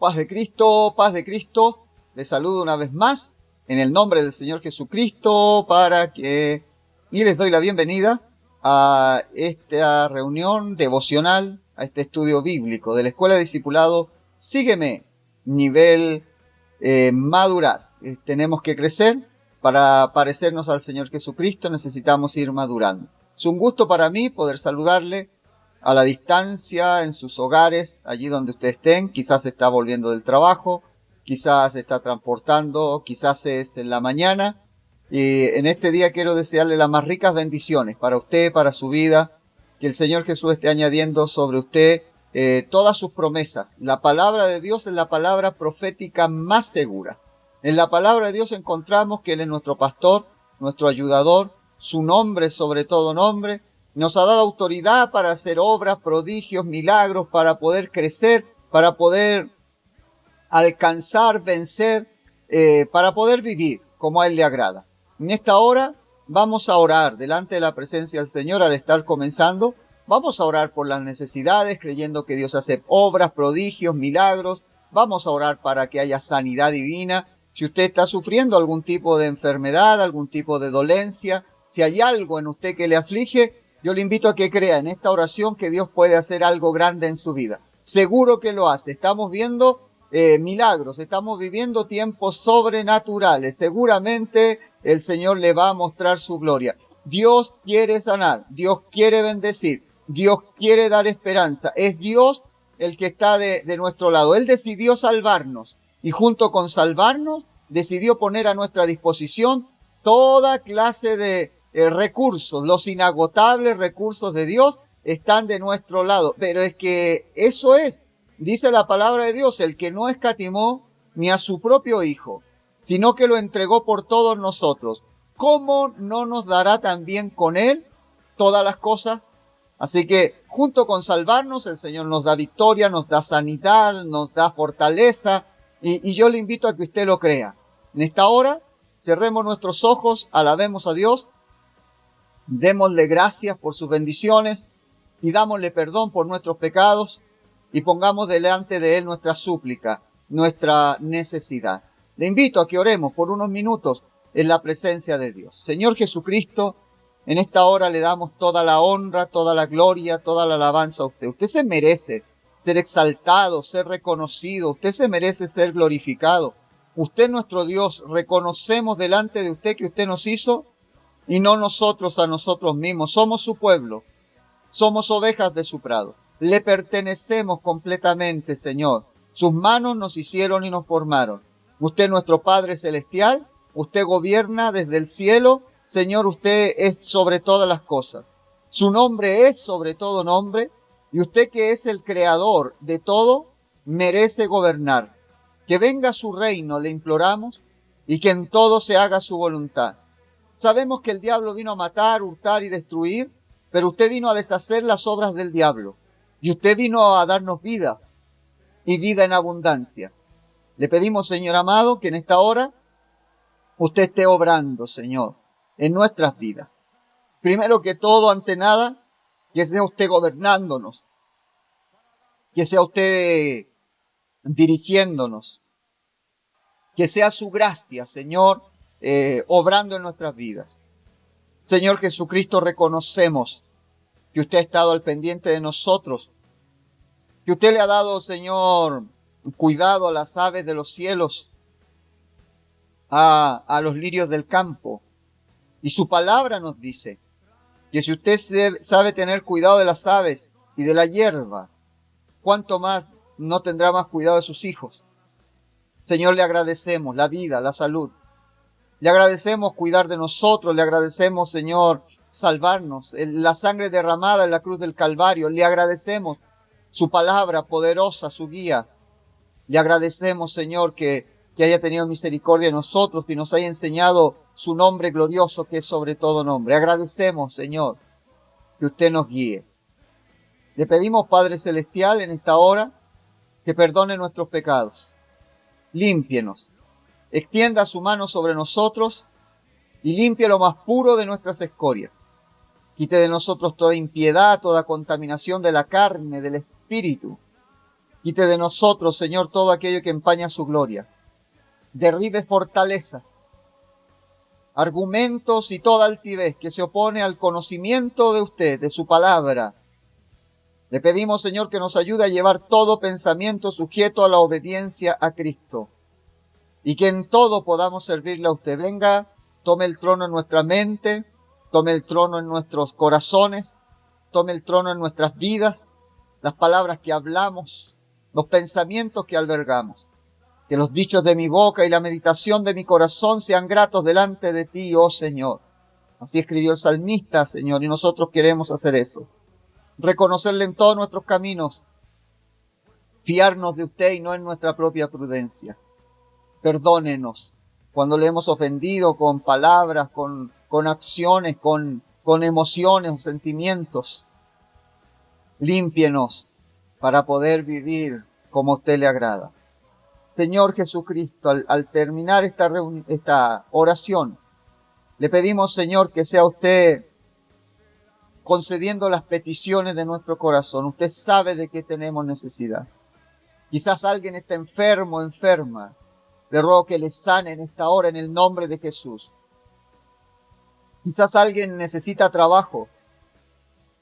Paz de Cristo. Les saludo una vez más en el nombre del Señor Jesucristo y les doy la bienvenida a esta reunión devocional, a este estudio bíblico de la Escuela de Discipulado Sígueme, nivel madurar. Tenemos que crecer para parecernos al Señor Jesucristo, necesitamos ir madurando. Es un gusto para mí poder saludarle a la distancia, en sus hogares, allí donde ustedes estén. Quizás se está volviendo del trabajo, quizás se está transportando, quizás es en la mañana. Y en este día quiero desearle las más ricas bendiciones para usted, para su vida. Que el Señor Jesús esté añadiendo sobre usted todas sus promesas. La palabra de Dios es la palabra profética más segura. En la palabra de Dios encontramos que Él es nuestro pastor, nuestro ayudador, su nombre sobre todo nombre. Nos ha dado autoridad para hacer obras, prodigios, milagros, para poder crecer, para poder alcanzar, vencer, para poder vivir como a Él le agrada. En esta hora vamos a orar delante de la presencia del Señor al estar comenzando. Vamos a orar por las necesidades, creyendo que Dios hace obras, prodigios, milagros. Vamos a orar para que haya sanidad divina. Si usted está sufriendo algún tipo de enfermedad, algún tipo de dolencia, si hay algo en usted que le aflige, yo le invito a que crea en esta oración que Dios puede hacer algo grande en su vida. Seguro que lo hace. Estamos viendo milagros, estamos viviendo tiempos sobrenaturales. Seguramente el Señor le va a mostrar su gloria. Dios quiere sanar, Dios quiere bendecir, Dios quiere dar esperanza. Es Dios el que está de nuestro lado. Él decidió salvarnos y junto con salvarnos decidió poner a nuestra disposición toda clase de recursos. Los inagotables recursos de Dios están de nuestro lado. Pero es que eso es, dice la palabra de Dios, el que no escatimó ni a su propio Hijo, sino que lo entregó por todos nosotros. ¿Cómo no nos dará también con Él todas las cosas? Así que junto con salvarnos, el Señor nos da victoria, nos da sanidad, nos da fortaleza. Y yo le invito a que usted lo crea. En esta hora, cerremos nuestros ojos, alabemos a Dios, démosle gracias por sus bendiciones y dámosle perdón por nuestros pecados y pongamos delante de Él nuestra súplica, nuestra necesidad. Le invito a que oremos por unos minutos en la presencia de Dios. Señor Jesucristo, en esta hora le damos toda la honra, toda la gloria, toda la alabanza a usted. Usted se merece ser exaltado, ser reconocido. Usted se merece ser glorificado. Usted, nuestro Dios, reconocemos delante de usted que usted nos hizo y no nosotros a nosotros mismos. Somos su pueblo, somos ovejas de su prado. Le pertenecemos completamente, Señor. Sus manos nos hicieron y nos formaron. Usted, nuestro Padre Celestial, usted gobierna desde el cielo. Señor, usted es sobre todas las cosas. Su nombre es sobre todo nombre. Y usted, que es el creador de todo, merece gobernar. Que venga su reino, le imploramos, y que en todo se haga su voluntad. Sabemos que el diablo vino a matar, hurtar y destruir, pero usted vino a deshacer las obras del diablo. Y usted vino a darnos vida, y vida en abundancia. Le pedimos, Señor amado, que en esta hora usted esté obrando, Señor, en nuestras vidas. Primero que todo, ante nada, que sea usted gobernándonos, que sea usted dirigiéndonos, que sea su gracia, Señor, obrando en nuestras vidas. Señor Jesucristo, reconocemos que usted ha estado al pendiente de nosotros, que usted le ha dado, Señor, cuidado a las aves de los cielos, a los lirios del campo. Y su palabra nos dice que si usted sabe tener cuidado de las aves y de la hierba, ¿cuánto más no tendrá más cuidado de sus hijos? Señor, le agradecemos la vida, la salud. Le agradecemos cuidar de nosotros. Le agradecemos, Señor, salvarnos. La sangre derramada en la cruz del Calvario. Le agradecemos su palabra poderosa, su guía. Le agradecemos, Señor, que haya tenido misericordia de nosotros y nos haya enseñado su nombre glorioso, que es sobre todo nombre. Agradecemos, Señor, que usted nos guíe. Le pedimos, Padre Celestial, en esta hora, que perdone nuestros pecados. Límpienos. Extienda su mano sobre nosotros y limpie lo más puro de nuestras escorias. Quite de nosotros toda impiedad, toda contaminación de la carne, del espíritu. Quite de nosotros, Señor, todo aquello que empaña su gloria. Derribe fortalezas, argumentos y toda altivez que se opone al conocimiento de usted, de su palabra. Le pedimos, Señor, que nos ayude a llevar todo pensamiento sujeto a la obediencia a Cristo y que en todo podamos servirle a usted. Venga, tome el trono en nuestra mente, tome el trono en nuestros corazones, tome el trono en nuestras vidas, las palabras que hablamos, los pensamientos que albergamos. Que los dichos de mi boca y la meditación de mi corazón sean gratos delante de ti, oh Señor. Así escribió el salmista, Señor, y nosotros queremos hacer eso. Reconocerle en todos nuestros caminos, fiarnos de usted y no en nuestra propia prudencia. Perdónenos cuando le hemos ofendido con palabras, con acciones, con emociones o sentimientos. Límpienos para poder vivir como a usted le agrada. Señor Jesucristo, al terminar esta oración, le pedimos, Señor, que sea usted concediendo las peticiones de nuestro corazón. Usted sabe de qué tenemos necesidad. Quizás alguien está enfermo, enferma. Le ruego que le sane en esta hora en el nombre de Jesús. Quizás alguien necesita trabajo,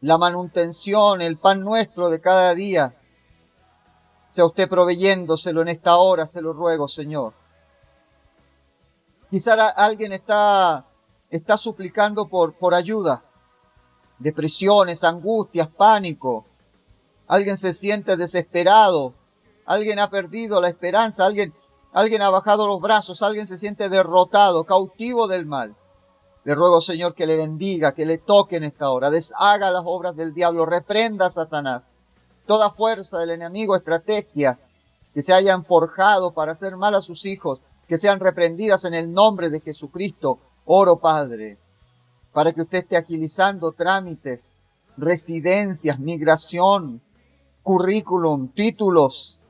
la manutención, el pan nuestro de cada día. Sea usted proveyéndoselo en esta hora, se lo ruego, Señor. Quizás alguien está suplicando por ayuda. Depresiones, angustias, pánico. Alguien se siente desesperado. Alguien ha perdido la esperanza. Alguien ha bajado los brazos. Alguien se siente derrotado, cautivo del mal. Le ruego, Señor, que le bendiga, que le toque en esta hora. Deshaga las obras del diablo. Reprenda a Satanás. Toda fuerza del enemigo, estrategias que se hayan forjado para hacer mal a sus hijos, que sean reprendidas en el nombre de Jesucristo. Oro, Padre, para que usted esté agilizando trámites, residencias, migración, currículum, títulos.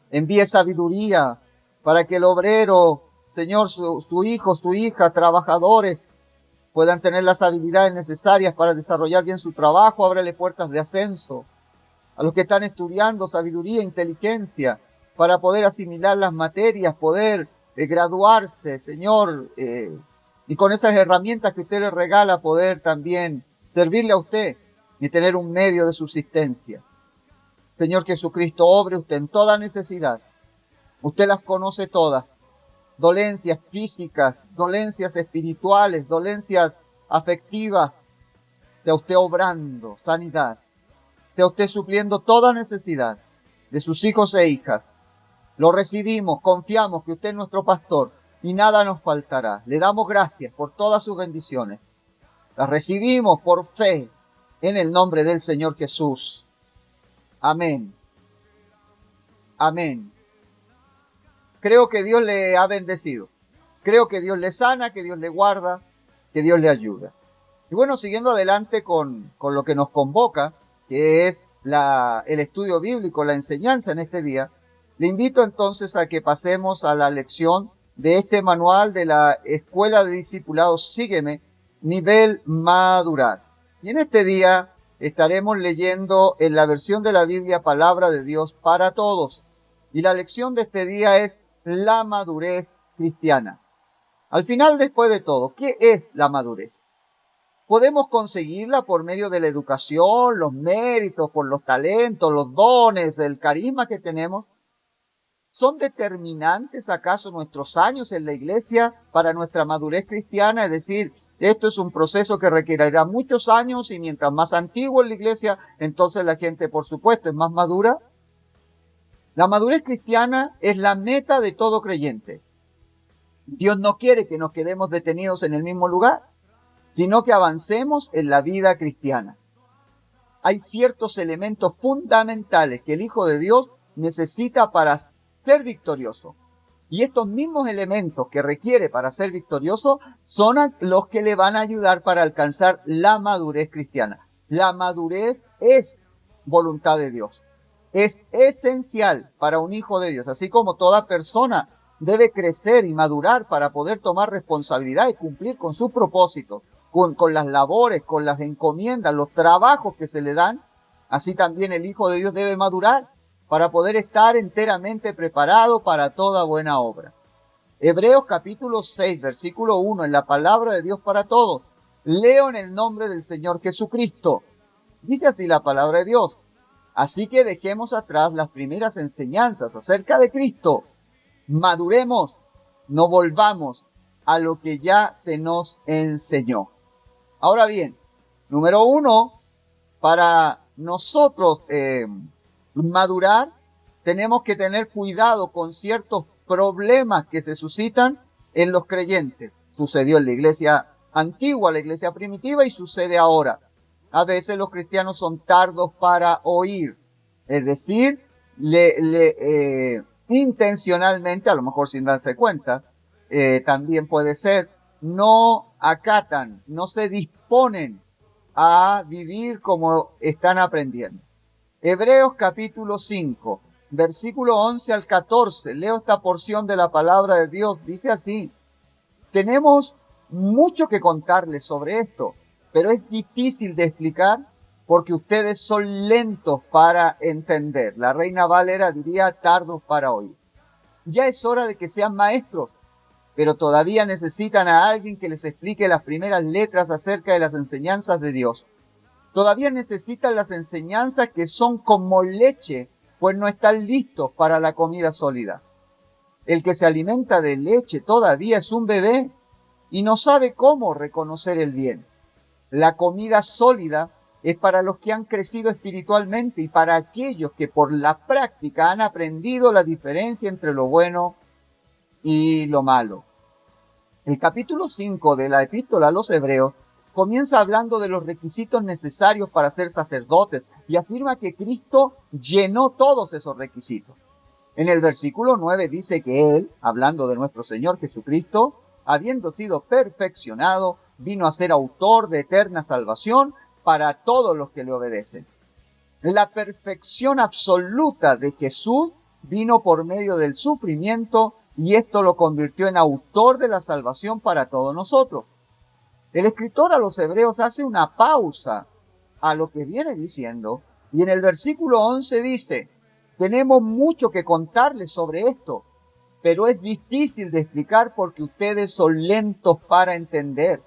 Envíe sabiduría para que el obrero, Señor, su hijo, su hija, trabajadores, puedan tener las habilidades necesarias para desarrollar bien su trabajo. Ábrele puertas de ascenso a los que están estudiando sabiduría, inteligencia, para poder asimilar las materias, poder graduarse, Señor, y con esas herramientas que usted le regala, poder también servirle a usted y tener un medio de subsistencia. Señor Jesucristo, obre usted en toda necesidad. Usted las conoce todas. Dolencias físicas, dolencias espirituales, dolencias afectivas. Sea usted obrando sanidad. Sea usted supliendo toda necesidad de sus hijos e hijas. Lo recibimos, confiamos que usted es nuestro pastor y nada nos faltará. Le damos gracias por todas sus bendiciones. Las recibimos por fe en el nombre del Señor Jesús. Amén. Amén. Creo que Dios le ha bendecido. Creo que Dios le sana, que Dios le guarda, que Dios le ayuda. Y bueno, siguiendo adelante con lo que nos convoca, que es el estudio bíblico, la enseñanza en este día, le invito entonces a que pasemos a la lección de este manual de la Escuela de Discipulados Sígueme, nivel madurar. Y en este día estaremos leyendo en la versión de la Biblia Palabra de Dios para Todos. Y la lección de este día es la madurez cristiana. Al final, después de todo, ¿qué es la madurez? Podemos conseguirla por medio de la educación, los méritos, por los talentos, los dones, el carisma que tenemos. ¿Son determinantes acaso nuestros años en la iglesia para nuestra madurez cristiana? Es decir, esto es un proceso que requerirá muchos años y mientras más antiguo en la iglesia, entonces la gente, por supuesto, es más madura. La madurez cristiana es la meta de todo creyente. Dios no quiere que nos quedemos detenidos en el mismo lugar, sino que avancemos en la vida cristiana. Hay ciertos elementos fundamentales que el Hijo de Dios necesita para ser victorioso. Y estos mismos elementos que requiere para ser victorioso son los que le van a ayudar para alcanzar la madurez cristiana. La madurez es voluntad de Dios. Es esencial para un hijo de Dios, así como toda persona debe crecer y madurar para poder tomar responsabilidad y cumplir con sus propósitos, con las labores, con las encomiendas, los trabajos que se le dan. Así también el Hijo de Dios debe madurar para poder estar enteramente preparado para toda buena obra. Hebreos capítulo 6, versículo 1, en la palabra de Dios para todos. Leo en el nombre del Señor Jesucristo. Dice así la palabra de Dios. Así que dejemos atrás las primeras enseñanzas acerca de Cristo. Maduremos, no volvamos a lo que ya se nos enseñó. Ahora bien, número 1, para nosotros madurar, tenemos que tener cuidado con ciertos problemas que se suscitan en los creyentes. Sucedió en la iglesia antigua, la iglesia primitiva, y sucede ahora. A veces los cristianos son tardos para oír, es decir, intencionalmente, a lo mejor sin darse cuenta, también puede ser, no acatan, no se disponen a vivir como están aprendiendo. Hebreos capítulo 5, versículo 11 al 14, leo esta porción de la palabra de Dios, dice así: tenemos mucho que contarles sobre esto, pero es difícil de explicar porque ustedes son lentos para entender. La Reina Valera diría tardos para oír. Ya es hora de que sean maestros, pero todavía necesitan a alguien que les explique las primeras letras acerca de las enseñanzas de Dios. Todavía necesitan las enseñanzas que son como leche, pues no están listos para la comida sólida. El que se alimenta de leche todavía es un bebé y no sabe cómo reconocer el bien. La comida sólida es para los que han crecido espiritualmente y para aquellos que por la práctica han aprendido la diferencia entre lo bueno y lo malo. El capítulo 5 de la epístola a los Hebreos comienza hablando de los requisitos necesarios para ser sacerdotes y afirma que Cristo llenó todos esos requisitos. En el versículo 9 dice que Él, hablando de nuestro Señor Jesucristo, habiendo sido perfeccionado, vino a ser autor de eterna salvación para todos los que le obedecen. La perfección absoluta de Jesús vino por medio del sufrimiento y esto lo convirtió en autor de la salvación para todos nosotros. El escritor a los Hebreos hace una pausa a lo que viene diciendo y en el versículo 11 dice: tenemos mucho que contarles sobre esto, pero es difícil de explicar porque ustedes son lentos para entender.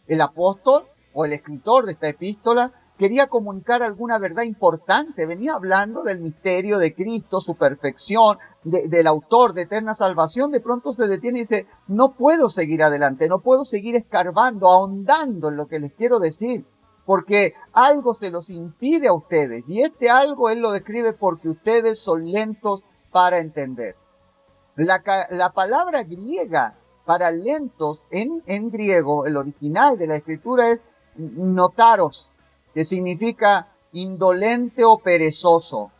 El apóstol o el escritor de esta epístola quería comunicar alguna verdad importante. Venía hablando del misterio de Cristo, su perfección, del autor de eterna salvación. De pronto se detiene y dice: no puedo seguir adelante, no puedo seguir escarbando, ahondando en lo que les quiero decir, porque algo se los impide a ustedes. Y este algo él lo describe porque ustedes son lentos para entender. La palabra griega para lentos en griego, el original de la escritura es notaros, que significa indolente o perezoso.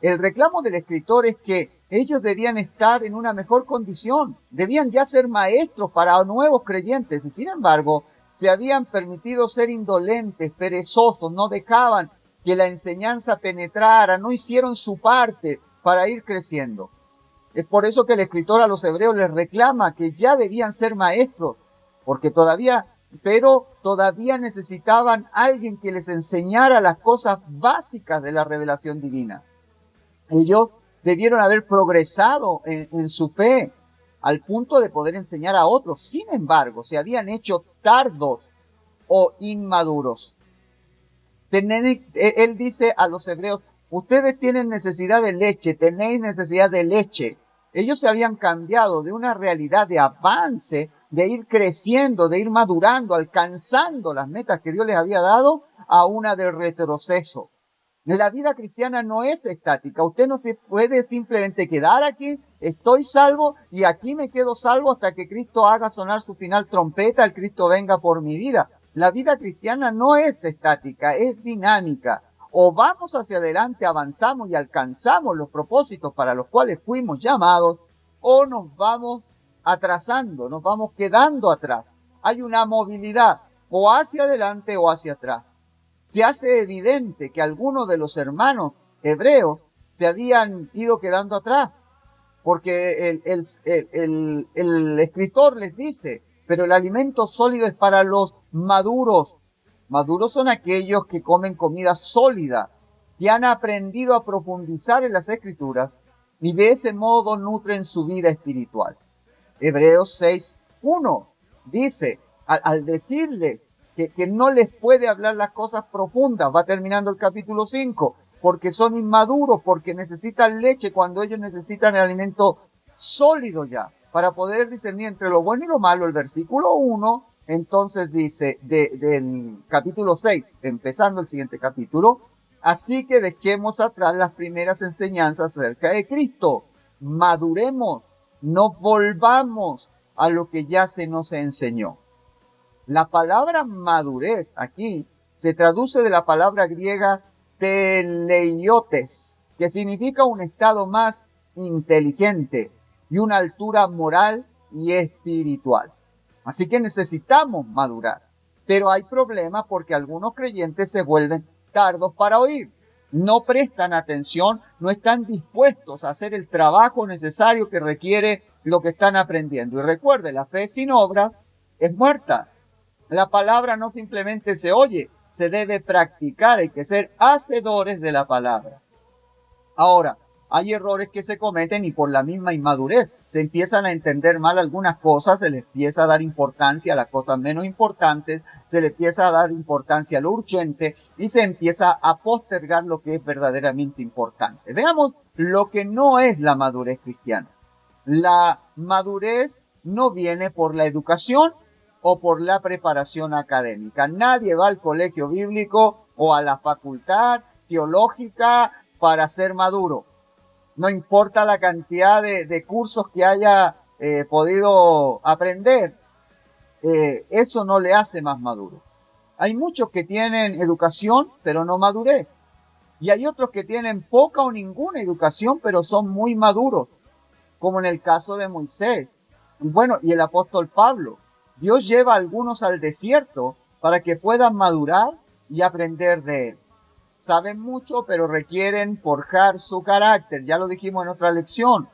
El reclamo del escritor es que ellos debían estar en una mejor condición, debían ya ser maestros para nuevos creyentes y sin embargo se habían permitido ser indolentes, perezosos, no dejaban que la enseñanza penetrara, no hicieron su parte para ir creciendo. Es por eso que el escritor a los Hebreos les reclama que ya debían ser maestros, porque todavía necesitaban alguien que les enseñara las cosas básicas de la revelación divina. Ellos debieron haber progresado en su fe al punto de poder enseñar a otros. Sin embargo, se habían hecho tardos o inmaduros. Él dice a los Hebreos: ustedes tienen necesidad de leche, tenéis necesidad de leche. Ellos se habían cambiado de una realidad de avance, de ir creciendo, de ir madurando, alcanzando las metas que Dios les había dado, a una de retroceso. La vida cristiana no es estática. Usted no se puede simplemente quedar aquí, estoy salvo y aquí me quedo salvo hasta que Cristo haga sonar su final trompeta, el Cristo venga por mi vida. La vida cristiana no es estática, es dinámica. O vamos hacia adelante, avanzamos y alcanzamos los propósitos para los cuales fuimos llamados, o nos vamos atrasando, nos vamos quedando atrás. Hay una movilidad o hacia adelante o hacia atrás. Se hace evidente que algunos de los hermanos hebreos se habían ido quedando atrás, porque el escritor les dice: pero el alimento sólido es para los maduros. Maduros son aquellos que comen comida sólida, que han aprendido a profundizar en las Escrituras y de ese modo nutren su vida espiritual. Hebreos 6:1 dice, al decirles que no les puede hablar las cosas profundas, va terminando el capítulo 5, porque son inmaduros, porque necesitan leche cuando ellos necesitan el alimento sólido ya, para poder discernir entre lo bueno y lo malo. El versículo 1, entonces dice, del capítulo 6, empezando el siguiente capítulo, así que dejemos atrás las primeras enseñanzas acerca de Cristo, maduremos, no volvamos a lo que ya se nos enseñó. La palabra madurez aquí se traduce de la palabra griega teleiotes, que significa un estado más inteligente y una altura moral y espiritual. Así que necesitamos madurar. Pero hay problemas porque algunos creyentes se vuelven tardos para oír. No prestan atención, no están dispuestos a hacer el trabajo necesario que requiere lo que están aprendiendo. Y recuerde, la fe sin obras es muerta. La palabra no simplemente se oye, se debe practicar, hay que ser hacedores de la palabra. Ahora, hay errores que se cometen y por la misma inmadurez se empiezan a entender mal algunas cosas, se les empieza a dar importancia a las cosas menos importantes, se le empieza a dar importancia a lo urgente y se empieza a postergar lo que es verdaderamente importante. Veamos lo que no es la madurez cristiana. La madurez no viene por la educación o por la preparación académica. Nadie va al colegio bíblico o a la facultad teológica para ser maduro. No importa la cantidad de cursos que haya podido aprender, eso no le hace más maduro. Hay muchos que tienen educación, pero no madurez. Y hay otros que tienen poca o ninguna educación, pero son muy maduros, como en el caso de Moisés. Bueno, y el apóstol Pablo. Dios lleva a algunos al desierto para que puedan madurar y aprender de él. Saben mucho, pero requieren forjar su carácter. Ya lo dijimos en otra lección.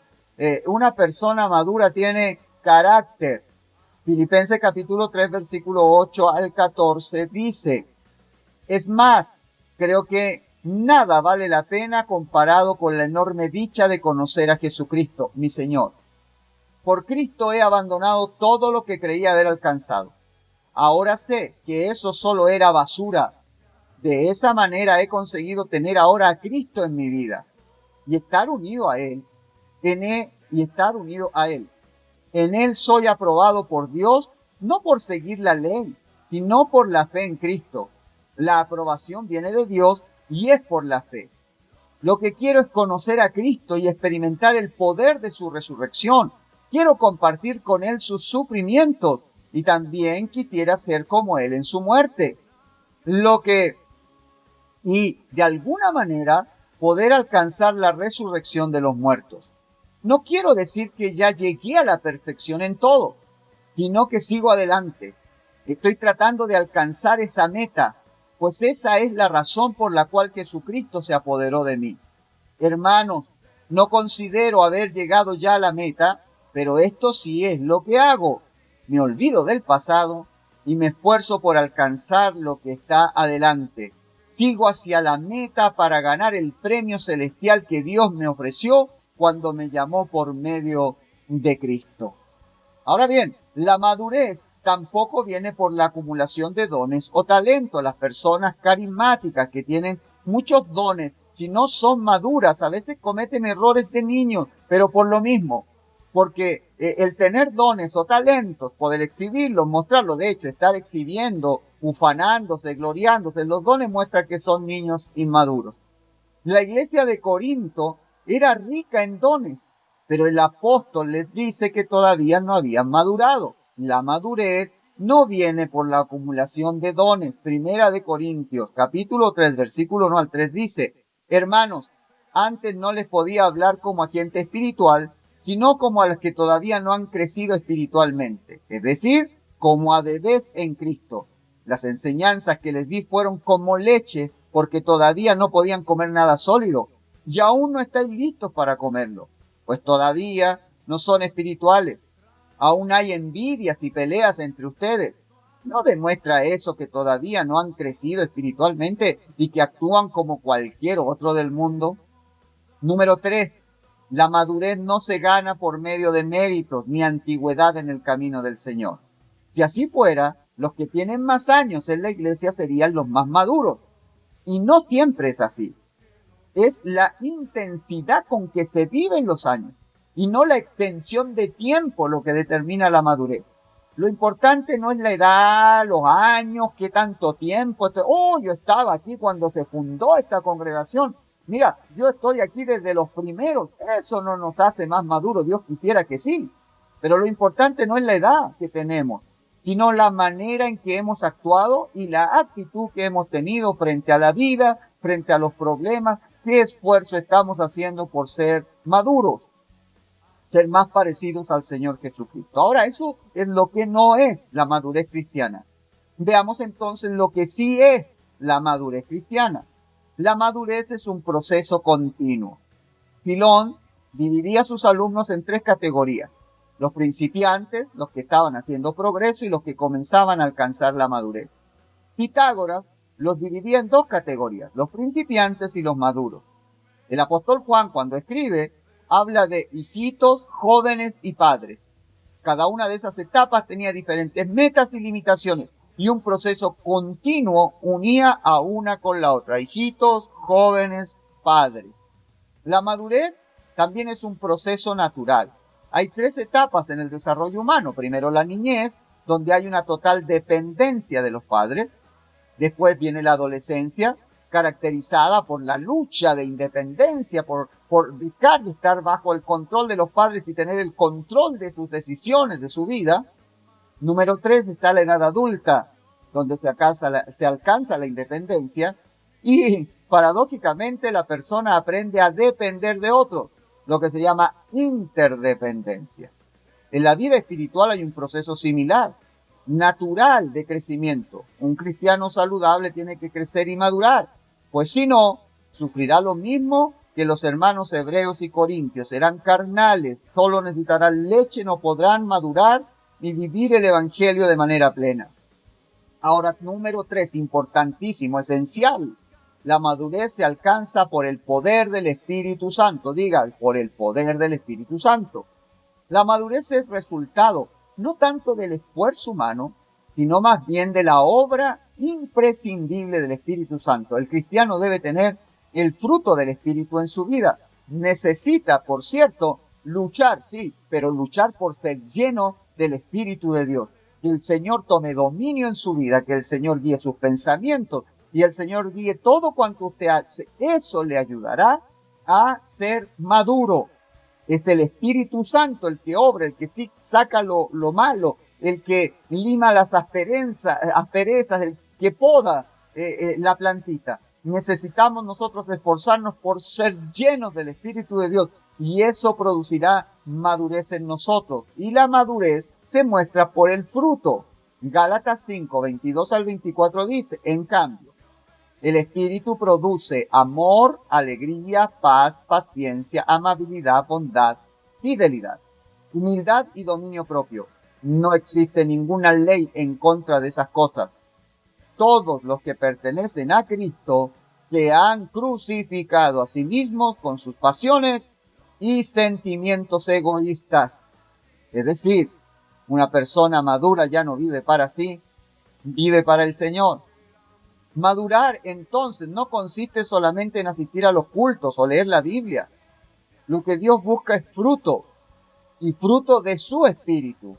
Una persona madura tiene carácter. Filipenses capítulo 3, versículo 8 al 14 dice, es más, creo que nada vale la pena comparado con la enorme dicha de conocer a Jesucristo, mi Señor. Por Cristo he abandonado todo lo que creía haber alcanzado. Ahora sé que eso solo era basura. De esa manera he conseguido tener ahora a Cristo en mi vida y estar unido a Él. En Él soy aprobado por Dios, no por seguir la ley, sino por la fe en Cristo. La aprobación viene de Dios y es por la fe. Lo que quiero es conocer a Cristo y experimentar el poder de su resurrección. Quiero compartir con Él sus sufrimientos y también quisiera ser como Él en su muerte. Y de alguna manera poder alcanzar la resurrección de los muertos. No quiero decir que ya llegué a la perfección en todo, sino que sigo adelante. Estoy tratando de alcanzar esa meta, pues esa es la razón por la cual Jesucristo se apoderó de mí. Hermanos, no considero haber llegado ya a la meta, pero esto sí es lo que hago. Me olvido del pasado y me esfuerzo por alcanzar lo que está adelante. Sigo hacia la meta para ganar el premio celestial que Dios me ofreció cuando me llamó por medio de Cristo. Ahora bien, la madurez tampoco viene por la acumulación de dones o talentos. Las personas carismáticas que tienen muchos dones, si no son maduras, a veces cometen errores de niños, pero por lo mismo, porque el tener dones o talentos, poder exhibirlos, mostrarlos, de hecho, estar exhibiendo, ufanándose, gloriándose, los dones muestran que son niños inmaduros. La iglesia de Corinto era rica en dones, pero el apóstol les dice que todavía no habían madurado. La madurez no viene por la acumulación de dones. Primera de Corintios, capítulo 3, versículo 1 al 3 dice, hermanos, antes no les podía hablar como a gente espiritual, sino como a los que todavía no han crecido espiritualmente, es decir, como a bebés en Cristo. Las enseñanzas que les di fueron como leche, porque todavía no podían comer nada sólido, y aún no estáis listos para comerlo, pues todavía no son espirituales. Aún hay envidias y peleas entre ustedes. ¿No demuestra eso que todavía no han crecido espiritualmente y que actúan como cualquier otro del mundo? Número 3. La madurez no se gana por medio de méritos ni antigüedad en el camino del Señor. Si así fuera, los que tienen más años en la iglesia serían los más maduros. Y no siempre es así. Es la intensidad con que se viven los años y no la extensión de tiempo lo que determina la madurez. Lo importante no es la edad, los años, qué tanto tiempo. Yo estaba aquí cuando se fundó esta congregación. Mira, yo estoy aquí desde los primeros. Eso no nos hace más maduros. Dios quisiera que sí. Pero lo importante no es la edad que tenemos, sino la manera en que hemos actuado y la actitud que hemos tenido frente a la vida, frente a los problemas. ¿Qué esfuerzo estamos haciendo por ser maduros? Ser más parecidos al Señor Jesucristo. Ahora, eso es lo que no es la madurez cristiana. Veamos entonces lo que sí es la madurez cristiana. La madurez es un proceso continuo. Filón dividía a sus alumnos en 3 categorías: los principiantes, los que estaban haciendo progreso, y los que comenzaban a alcanzar la madurez. Pitágoras los dividía en 2 categorías: los principiantes y los maduros. El apóstol Juan, cuando escribe, habla de hijitos, jóvenes y padres. Cada una de esas etapas tenía diferentes metas y limitaciones, y un proceso continuo unía a una con la otra: hijitos, jóvenes, padres. La madurez también es un proceso natural. Hay 3 etapas en el desarrollo humano. Primero la niñez, donde hay una total dependencia de los padres. Después viene la adolescencia, caracterizada por la lucha de independencia, por dejar de estar bajo el control de los padres y tener el control de sus decisiones, de su vida. Número 3 está la edad adulta, donde se alcanza la independencia y paradójicamente la persona aprende a depender de otros, lo que se llama interdependencia. En la vida espiritual hay un proceso similar, natural de crecimiento. Un cristiano saludable tiene que crecer y madurar, pues si no, sufrirá lo mismo que los hermanos hebreos y corintios. Serán carnales, solo necesitarán leche, no podrán madurar y vivir el evangelio de manera plena. Ahora, número 3, importantísimo, esencial. La madurez se alcanza por el poder del Espíritu Santo. Diga, por el poder del Espíritu Santo. La madurez es resultado no tanto del esfuerzo humano, sino más bien de la obra imprescindible del Espíritu Santo. El cristiano debe tener el fruto del Espíritu en su vida. Necesita, por cierto, luchar, sí, pero luchar por ser lleno del Espíritu de Dios. Que el Señor tome dominio en su vida, que el Señor guíe sus pensamientos y el Señor guíe todo cuanto usted hace. Eso le ayudará a ser maduro. Es el Espíritu Santo el que obra, el que sí saca lo malo, el que lima las asperezas, el que poda la plantita. Necesitamos nosotros esforzarnos por ser llenos del Espíritu de Dios y eso producirá madurez en nosotros. Y la madurez se muestra por el fruto. Gálatas 5, 22 al 24 dice, en cambio, el Espíritu produce amor, alegría, paz, paciencia, amabilidad, bondad, fidelidad, humildad y dominio propio. No existe ninguna ley en contra de esas cosas. Todos los que pertenecen a Cristo se han crucificado a sí mismos con sus pasiones y sentimientos egoístas. Es decir, una persona madura ya no vive para sí, vive para el Señor. Madurar, entonces, no consiste solamente en asistir a los cultos o leer la Biblia. Lo que Dios busca es fruto, y fruto de su Espíritu.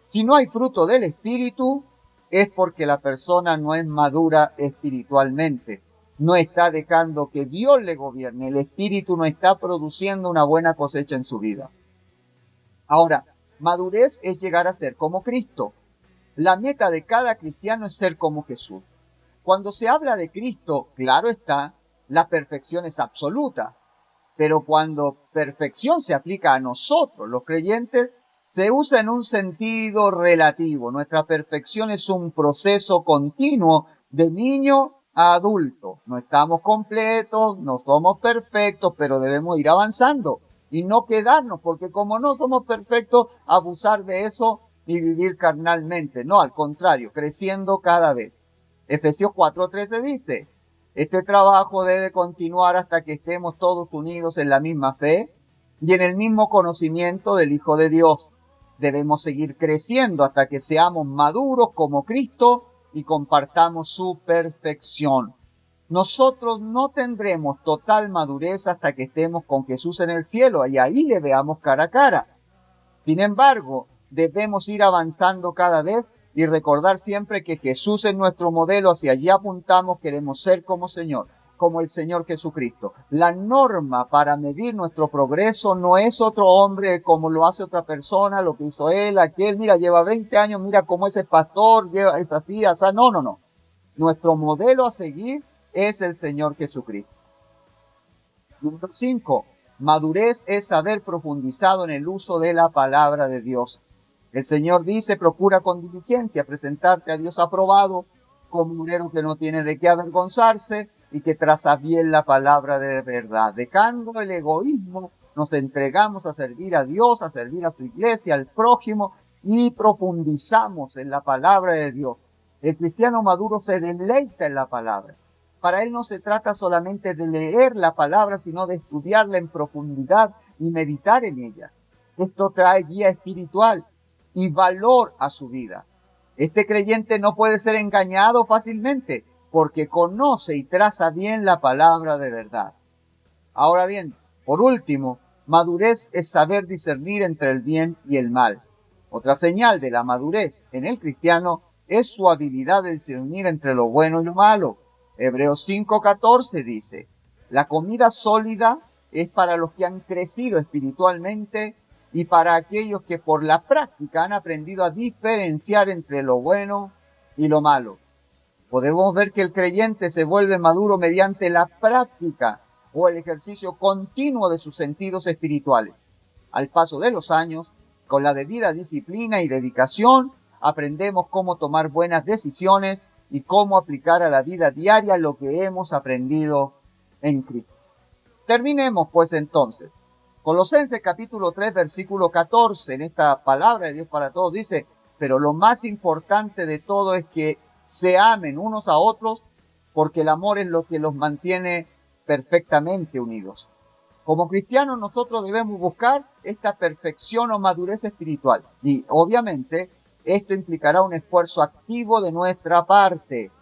Si no hay fruto del Espíritu, es porque la persona no es madura espiritualmente. No está dejando que Dios le gobierne. El Espíritu no está produciendo una buena cosecha en su vida. Ahora, madurez es llegar a ser como Cristo. La meta de cada cristiano es ser como Jesús. Cuando se habla de Cristo, claro está, la perfección es absoluta. Pero cuando perfección se aplica a nosotros, los creyentes, se usa en un sentido relativo. Nuestra perfección es un proceso continuo de niño a adulto. No estamos completos, no somos perfectos, pero debemos ir avanzando y no quedarnos, porque como no somos perfectos, abusar de eso ni vivir carnalmente. No, al contrario, creciendo cada vez. Efesios 4:13 dice, este trabajo debe continuar hasta que estemos todos unidos en la misma fe y en el mismo conocimiento del Hijo de Dios. Debemos seguir creciendo hasta que seamos maduros como Cristo y compartamos su perfección. Nosotros no tendremos total madurez hasta que estemos con Jesús en el cielo y ahí le veamos cara a cara. Sin embargo, debemos ir avanzando cada vez y recordar siempre que Jesús es nuestro modelo, hacia allí apuntamos, queremos ser como el Señor Jesucristo. La norma para medir nuestro progreso no es otro hombre como lo hace otra persona, lo que hizo él, aquel, mira, lleva 20 años, mira cómo ese pastor, es así, así. No. Nuestro modelo a seguir es el Señor Jesucristo. Número 5. Madurez es haber profundizado en el uso de la palabra de Dios. El Señor dice, procura con diligencia presentarte a Dios aprobado, como un obrero que no tiene de qué avergonzarse y que traza bien la palabra de verdad. Dejando el egoísmo, nos entregamos a servir a Dios, a servir a su iglesia, al prójimo, y profundizamos en la palabra de Dios. El cristiano maduro se deleita en la palabra. Para él no se trata solamente de leer la palabra, sino de estudiarla en profundidad y meditar en ella. Esto trae guía espiritual y valor a su vida. Este creyente no puede ser engañado fácilmente porque conoce y traza bien la palabra de verdad. Ahora bien, por último, madurez es saber discernir entre el bien y el mal. Otra señal de la madurez en el cristiano es su habilidad de discernir entre lo bueno y lo malo. Hebreos 5:14 dice, la comida sólida es para los que han crecido espiritualmente y para aquellos que por la práctica han aprendido a diferenciar entre lo bueno y lo malo. Podemos ver que el creyente se vuelve maduro mediante la práctica o el ejercicio continuo de sus sentidos espirituales. Al paso de los años, con la debida disciplina y dedicación, aprendemos cómo tomar buenas decisiones y cómo aplicar a la vida diaria lo que hemos aprendido en Cristo. Terminemos pues entonces. Colosenses capítulo 3, versículo 14, en esta palabra de Dios para todos, dice, pero lo más importante de todo es que se amen unos a otros, porque el amor es lo que los mantiene perfectamente unidos. Como cristianos nosotros debemos buscar esta perfección o madurez espiritual. Y obviamente esto implicará un esfuerzo activo de nuestra parte.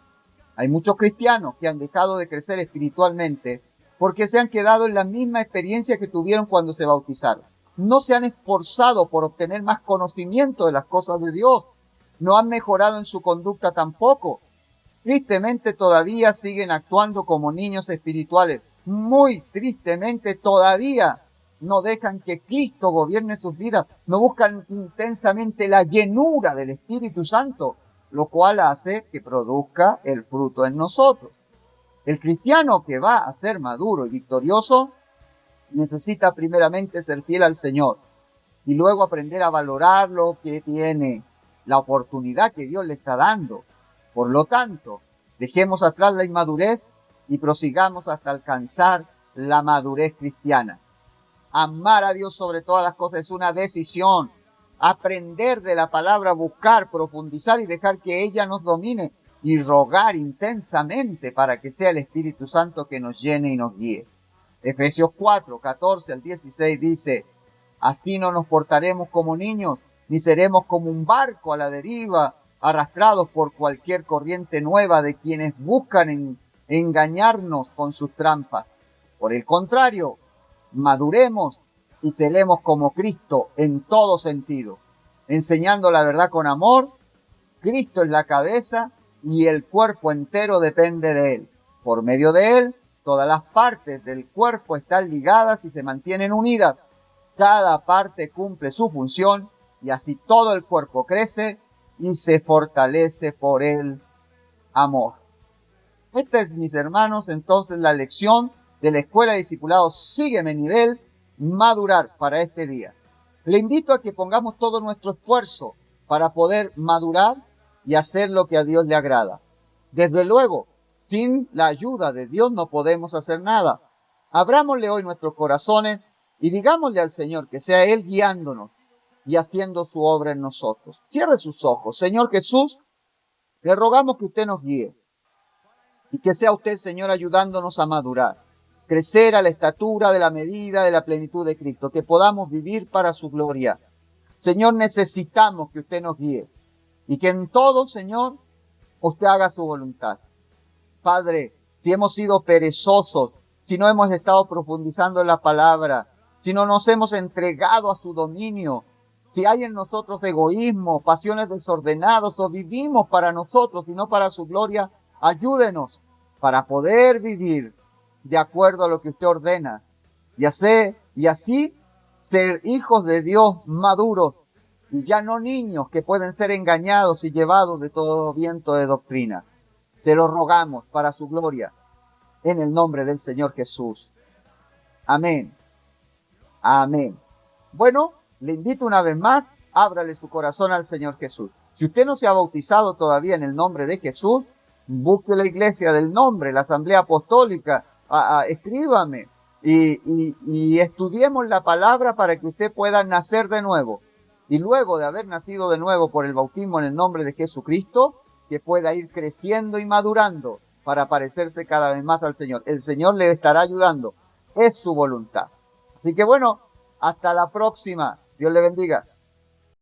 Hay muchos cristianos que han dejado de crecer espiritualmente porque se han quedado en la misma experiencia que tuvieron cuando se bautizaron. No se han esforzado por obtener más conocimiento de las cosas de Dios. No han mejorado en su conducta tampoco. Tristemente todavía siguen actuando como niños espirituales. Muy tristemente todavía no dejan que Cristo gobierne sus vidas. No buscan intensamente la llenura del Espíritu Santo, lo cual hace que produzca el fruto en nosotros. El cristiano que va a ser maduro y victorioso necesita primeramente ser fiel al Señor y luego aprender a valorar lo que tiene, la oportunidad que Dios le está dando. Por lo tanto, dejemos atrás la inmadurez y prosigamos hasta alcanzar la madurez cristiana. Amar a Dios sobre todas las cosas es una decisión. Aprender de la palabra, buscar, profundizar y dejar que ella nos domine y rogar intensamente para que sea el Espíritu Santo que nos llene y nos guíe. Efesios 4, 14 al 16 dice, así no nos portaremos como niños, ni seremos como un barco a la deriva, arrastrados por cualquier corriente nueva de quienes buscan engañarnos con sus trampas. Por el contrario, maduremos y seremos como Cristo en todo sentido, enseñando la verdad con amor. Cristo es la cabeza y el cuerpo entero depende de Él. Por medio de Él, todas las partes del cuerpo están ligadas y se mantienen unidas. Cada parte cumple su función y así todo el cuerpo crece y se fortalece por el amor. Esta es, mis hermanos, entonces la lección de la Escuela de Discipulados Sígueme Nivel, madurar para este día. Le invito a que pongamos todo nuestro esfuerzo para poder madurar y hacer lo que a Dios le agrada. Desde luego, sin la ayuda de Dios no podemos hacer nada. Abrámosle hoy nuestros corazones y digámosle al Señor que sea Él guiándonos, y haciendo su obra en nosotros. Cierre sus ojos. Señor Jesús, le rogamos que usted nos guíe y que sea usted, Señor, ayudándonos a madurar, crecer a la estatura de la medida de la plenitud de Cristo, que podamos vivir para su gloria. Señor, necesitamos que usted nos guíe y que en todo, Señor, usted haga su voluntad. Padre, si hemos sido perezosos, si no hemos estado profundizando en la palabra, si no nos hemos entregado a su dominio, si hay en nosotros egoísmo, pasiones desordenadas o vivimos para nosotros y no para su gloria, ayúdenos para poder vivir de acuerdo a lo que usted ordena y así ser hijos de Dios maduros y ya no niños que pueden ser engañados y llevados de todo viento de doctrina. Se lo rogamos para su gloria en el nombre del Señor Jesús. Amén. Amén. Bueno, le invito una vez más, ábrale su corazón al Señor Jesús. Si usted no se ha bautizado todavía en el nombre de Jesús, busque la iglesia del nombre, la asamblea apostólica, escríbame y estudiemos la palabra para que usted pueda nacer de nuevo. Y luego de haber nacido de nuevo por el bautismo en el nombre de Jesucristo, que pueda ir creciendo y madurando para parecerse cada vez más al Señor. El Señor le estará ayudando. Es su voluntad. Así que bueno, hasta la próxima. Dios le bendiga.